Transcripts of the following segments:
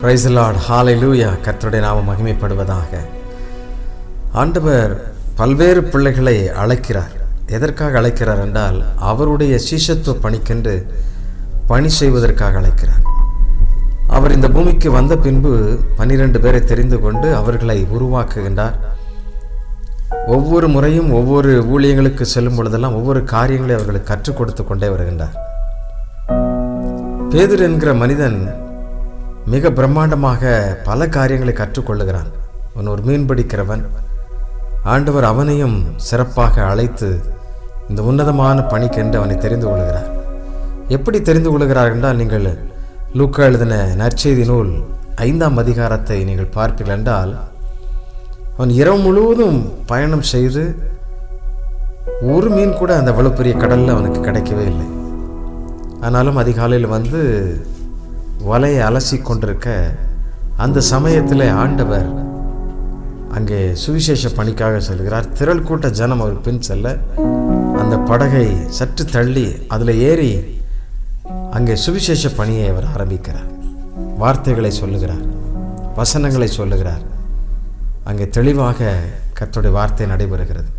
Praise the Lord, ஹalleluya. கர்த்தருடைய நாமம் மகிமைப்படுவதாக. ஆண்டவர் பல்வேறு பிள்ளைகளை அழைக்கிறார். எதற்காக அழைக்கிறார் என்றால், அவருடைய சீஷத்துவ பணிக்கென்று பணி செய்வதற்காக அழைக்கிறார். அவர் இந்த பூமிக்கு வந்த பின்பு 12 பேரை தெரிந்து கொண்டு அவர்களை உருவாக்குகின்றார். ஒவ்வொரு முறையும் ஒவ்வொரு ஊழியங்களுக்கு செல்லும் பொழுதெல்லாம் ஒவ்வொரு காரியங்களை அவர்களுக்கு கற்றுக் கொடுத்து கொண்டே வருகின்றார். பேதுரு என்கிற மனிதன் மிக பிரம்மாண்டமாக பல காரியங்களை கற்றுக்கொள்ளுகிறான். அவன் ஒரு மீன் பிடிக்கிறவன். ஆண்டவர் அவனையும் சிறப்பாக அழைத்து இந்த உன்னதமான பணிக்கென்று அவனை தெரிந்து கொள்கிறார். எப்படி தெரிந்து கொள்கிறார் என்றால், நீங்கள் லூக்கா எழுதின நற்செய்தி நூல் 5ஆம் அதிகாரத்தை நீங்கள் பார்ப்பீர்கள் என்றால், அவன் இரவு முழுவதும் பயணம் செய்து ஒரு மீன் கூட அந்த அவ்வளவு பெரிய கடலில் அவனுக்கு கிடைக்கவே இல்லை. ஆனாலும் அதிகாலையில் வந்து வலையை அலசி கொண்டிருக்க அந்த சமயத்தில் ஆண்டவர் அங்கே சுவிசேஷ பணிக்காக செல்கிறார். திரள் கூட்ட ஜனம் அவர் பின் செல்ல அந்த படகை சற்று தள்ளி அதில் ஏறி அங்கே சுவிசேஷ பணியை அவர் ஆரம்பிக்கிறார். வார்த்தைகளை சொல்லுகிறார், வசனங்களை சொல்லுகிறார். அங்கே தெளிவாக கர்த்தருடைய வார்த்தை நடைபெறுகிறது.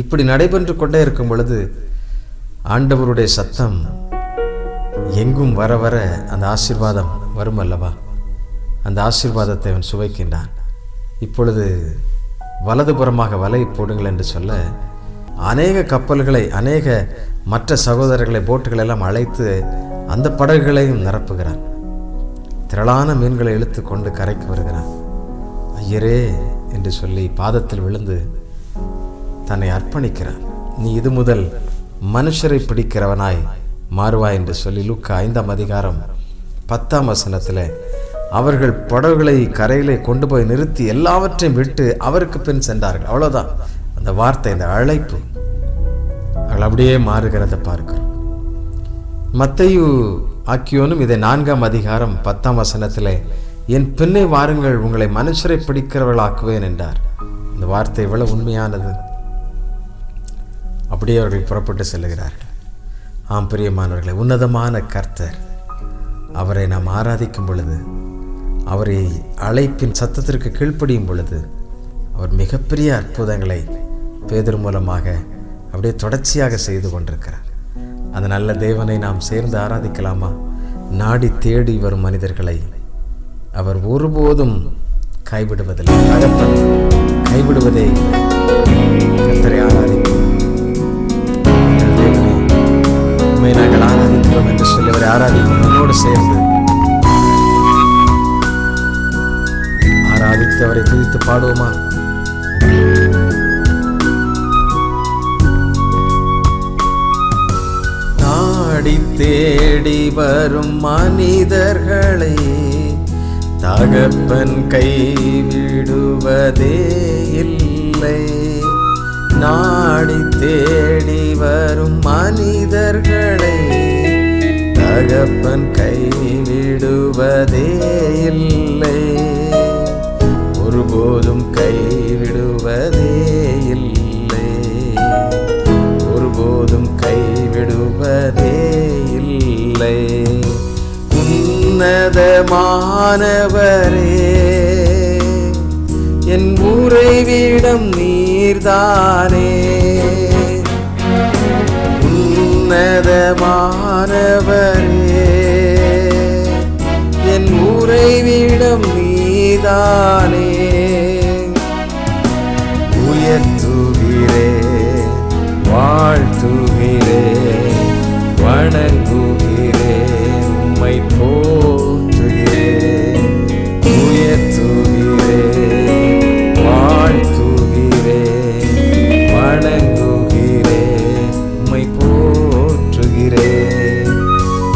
இப்படி நடைபெற்று கொண்டே இருக்கும் பொழுது ஆண்டவருடைய சத்தம் எங்கும் வர வர அந்த ஆசீர்வாதம் வரும் அல்லவா? அந்த ஆசீர்வாதத்தை அவன் சுவைக்கின்றான். இப்பொழுது வலதுபுறமாக வலை போடுங்கள் என்று சொல்ல அநேக கப்பல்களை, அநேக மற்ற சகோதரர்களை, போட்டுகளை எல்லாம் அழைத்து அந்த படகுகளையும் நிரப்புகிறான். திரளான மீன்களை இழுத்து கொண்டு கரைக்கு வருகிறான். ஐயரே என்று சொல்லி பாதத்தில் விழுந்து தன்னை அர்ப்பணிக்கிறான். நீ இது முதல் மனுஷரை பிடிக்கிறவனாய் மாறுவாய் என்று சொல்லி லூக்கா 5ஆம் அதிகாரம் 10ஆம் வசனத்தில் அவர்கள் படகுகளை கரையிலே கொண்டு போய் நிறுத்தி எல்லாவற்றையும் விட்டு அவருக்கு பின் சென்றார்கள். அவ்வளோதான் அந்த வார்த்தை, இந்த அழைப்பு அவர்கள் அப்படியே மாறுகிறத பார்க்கிறோம். மத்தேயு ஆக்கியோனும் இதை 4ஆம் அதிகாரம் 10ஆம் வசனத்தில் என் பின்னே வாருங்கள், உங்களை மனுஷரை பிடிக்கிறவர்களாக்குவேன் என்றார். இந்த வார்த்தை எவ்வளவு உண்மையானது! அப்படியே அவர்கள் புறப்பட்டு செல்லுகிறார்கள். ஆம் பிரியமானவர்களே, உன்னதமான கர்த்தர், அவரை நாம் ஆராதிக்கும் பொழுது, அவரை அழைப்பின் சத்தத்திற்கு கீழ்ப்படியும் பொழுது, அவர் மிகப்பெரிய அற்புதங்களை பேதுரு மூலமாக அப்படியே தொடர்ச்சியாக செய்து கொண்டிருக்கிறார். அந்த நல்ல தேவனை நாம் சேர்ந்து ஆராதிக்கலாமா? நாடி தேடி வரும் மனிதர்களை அவர் ஒருபோதும் கைவிடுவதில்லை. தகப்பன் கைவிடுவதே கர்த்தரை ஆராதிக்கும். நாங்கள் ஆராதிக்கிறோம் என்று சொல்லி அவரை ஆராதிக்கும். என்னோடு சேர்ந்து ஆராதித்து அவரை துதித்து பாடுவோமா? நாடி தேடி வரும் மனிதர்களை தகப்பன் கைவிடுவதே இல்லை. நாடி தேடி வரும் மனிதர்களை தகப்பன் கைவிடுவதே இல்லை. ஒருபோதும் கைவிடுவதே இல்லை. ஒருபோதும் கைவிடுவதே இல்லை. உன்னதமானவரே, என் உறைவிடம் நீர்தானே. உன்னதமானவரே, என் உறைவிடம் நீர்தானே. உயர்த்துகிறே, வாழ்த்துகிறே, வணங்குகிறே, உம்மை போற்றுகிறே. உயர்த்துகிறே, வாழ்த்துகிறே, வணங்குகிறே, உம்மை போற்றுகிறே.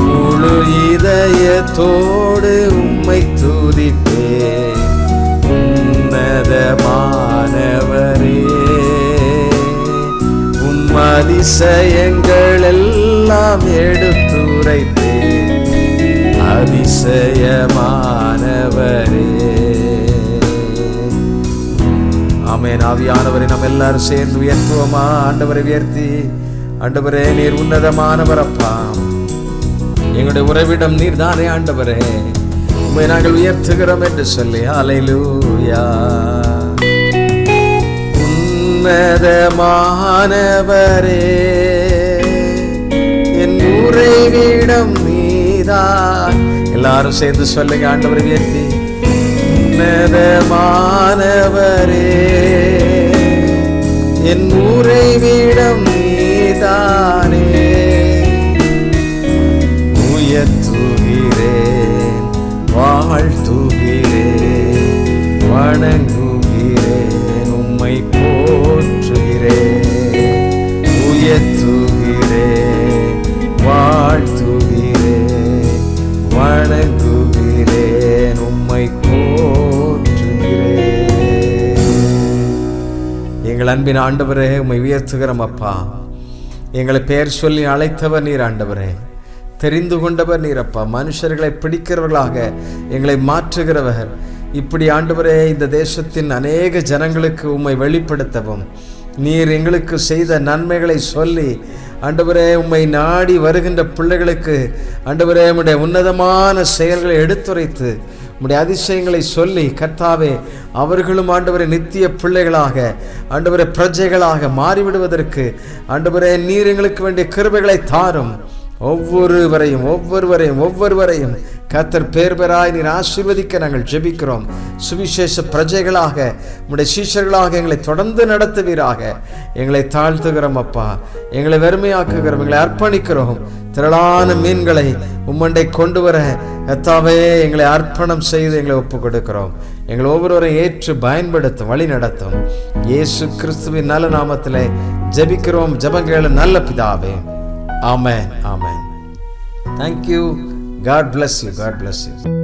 முழு இதயத்தோடு உம்மை துதிப்பே. உன்னதமானவரே, உம் அதிசயங்கள் எல்லாம் எடுத்துரைப்பே. அதிசயமானவரே. ஆமென். ஆவியானவரை நாம் எல்லாரும் சேர்ந்து உயர்த்துவோமா? ஆண்டவரை உயர்த்தி, ஆண்டவரே நீர் உன்னதமானவர் அப்பா, எங்களுடைய உறவிடம் நீர் தானே ஆண்டவரே. உம்மை நாங்கள் உயர்த்துகிறோம் என்று சொல்லி ஹல்லேலூயா. உன்னதமானவரே என் உறைவிடம் நீதான். எல்லாரும் சேர்ந்து சொல்லுங்க ஆண்டவரை உயர்த்தி. உன்னதமானவரே என் உறைவிடம் நீதானே. உயர்த்துகிறேன், வாழ்த்துகிறேன், வணங்குகிறேன், உம்மை போற்றுகிறேன். உயர்த்துகிறேன், வாழ்த்துகிறேன், வணங்குகிறேன், உம்மை போற்றுகிறேன். எங்கள் அன்பின் ஆண்டவரே, உம்மை உயர்த்துகிறோம் அப்பா. எங்களை பெயர் சொல்லி அழைத்தவர் நீர் ஆண்டவரே, தெரிந்து கொண்டவர் நீரப்பா. மனுஷர்களை பிடிக்கிறவர்களாக எங்களை மாற்றுகிறவர். இப்படி ஆண்டவரே இந்த தேசத்தின் அநேக ஜனங்களுக்கு உம்மை வெளிப்படுத்தவும், நீர் எங்களுக்கு செய்த நன்மைகளை சொல்லி ஆண்டவரே உம்மை நாடி வருகின்ற பிள்ளைகளுக்கு ஆண்டவரே உம்முடைய உன்னதமான செயல்களை எடுத்துரைத்து உம்முடைய அதிசயங்களை சொல்லி கர்த்தாவே அவர்களும் ஆண்டவரே நித்திய பிள்ளைகளாக ஆண்டவரே பிரஜைகளாக மாறிவிடுவதற்கு ஆண்டவரே நீர் எங்களுக்கு வேண்டிய கிருபைகளை தாரும். ஒவ்வொருவரையும் கர்த்தர் பேர் பெறாய் நீர் ஆசீர்வதிக்க நாங்கள் ஜெபிக்கிறோம். சுவிசேஷ பிரஜைகளாக உம்முடைய சீஷர்களாக எங்களை தொடர்ந்து நடத்துவீராக. எங்களை தாழ்த்துகிறோம் அப்பா, எங்களை வெறுமையாக்குகிறோம், எங்களை அர்ப்பணிக்கிறோம். திரளான மீன்களை உம்மண்டை கொண்டு வர கர்த்தாவே எங்களை அர்ப்பணம் செய்து எங்களை ஒப்புக் கொடுக்கிறோம். எங்களை ஒவ்வொருவரையும் ஏற்று பயன்படுத்தும், வழி நடத்தும். இயேசு கிறிஸ்துவின் நல்ல நாமத்திலே ஜெபிக்கிறோம் ஜெபங்கள் நல்ல பிதாவே. Amen. Amen. Thank you. God bless you. God bless you.